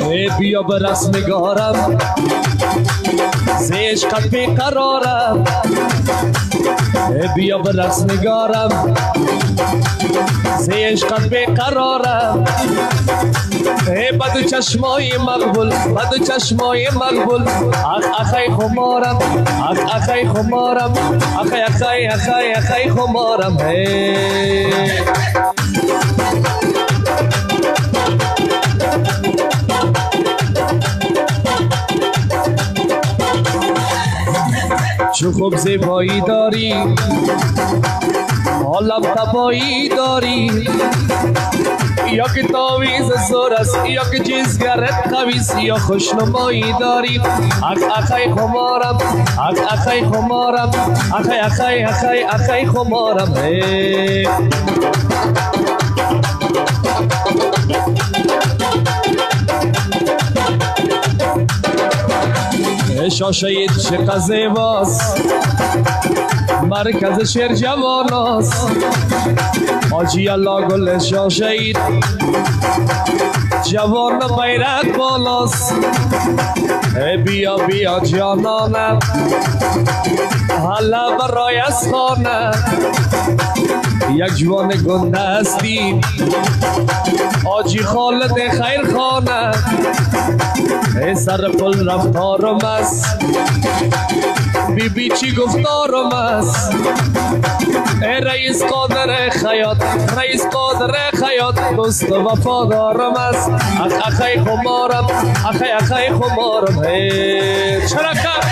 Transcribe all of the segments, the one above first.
ای بیا به رقص نگارم ز عشقت بیقرارم ای بیا به رقص نگارم ز عشقت بیقرارم ای بد چشمای مقبول بد چشمای مقبول اخی خمارم اخی خمارم اخی خمارم چو خوب زیبایی داری حالم تبایی داری یا که تاویز زور است یا که جیزگرت خویز یا خوشنمایی داری اخی خمارم اخی خمارم اخی خمارم شاشید چقدر زیباست مرکز شیر جواناست آجی الله گل شاشید جوان بیرق بالاست بیا بیا جانانم حالا برای از خانه یک جوان گنده هستی آجی خالد خیر خانه ای سر پل رفتارم است بی بی چی گفتارم است ای رئیس قادر خیاط رئیس قادر خیاط دوست و وفادارم است اخی خمارم اخی خمارم چرکم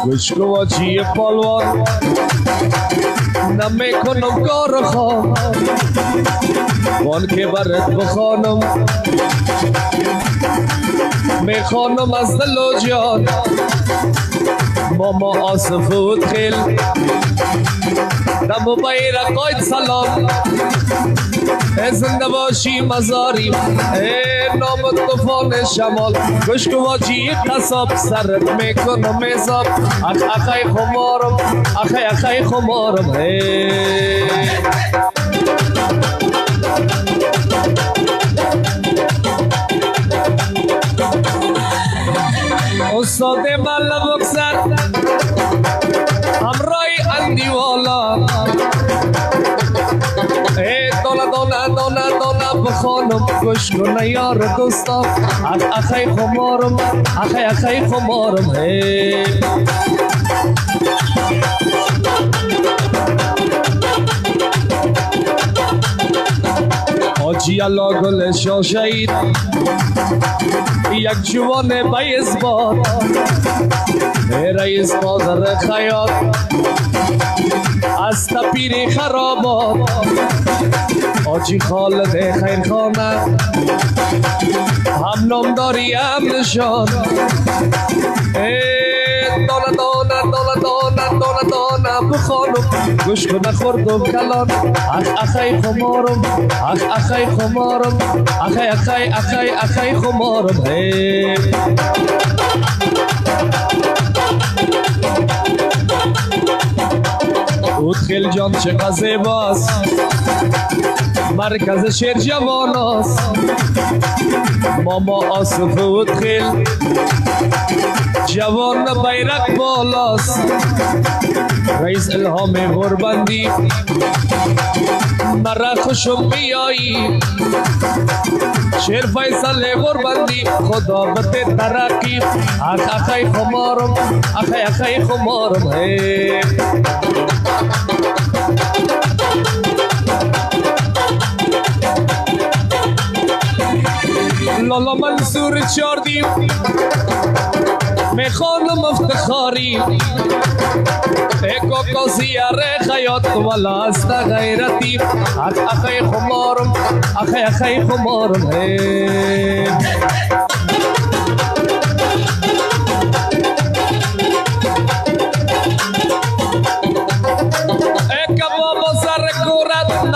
گوشگواجی پالوان نمیکنم کار خان وان که برد بخانم میخوانم از دل و جان ماما آصف و خیل دم و بیرقاید سلام زنده باشی مزاری نام طوفان شمال گوشگواجی قصاب سرت میکنم میزاب اخی خمارم اخی خمارم استاد ملا بکسر همراهی اندیوالا دانه بخانم گوش کنه یار دوستم اخی خمارم اخی خمارم آجی الله گل شاشید یک جوان بیزبان رئیس قادر خیاط از تپیر خرابات آجی خالد خیر خانه هم نامداری هم نشان دانه بخانم گوش کنه خوردم کلان اخی خمارم اخی خمارم اخی خمارم ادخل جان چقدر زیباست مرکز شیر جواناست ماما آصف ادخل جوان بیرق بالاست رئیس الهام غربندی مرا خوشم بیایی شیر فیصل غربندی خدا بده ترقی اخی خمارم اخی خمارم لالا منصور چاردی میخوانم افتخاری ایکو زیاره خیاط والا است غیرتی اخی خمارم اخی خمارم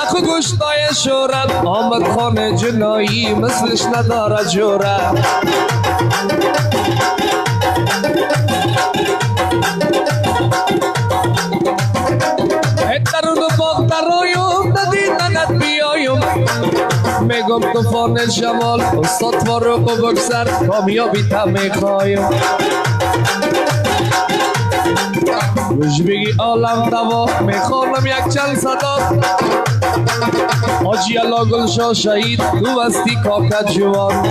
نخو گوشتای شورت آمد خانه جنایی مثلش نداره جورت میگم طوفان جمال استاد فاروق و بگذر کامیابی تا میخوایم روش بگی عالم دوا میخوانم یک چند صدا حاجی الله گلشا شهید تو بستی کاکت جوان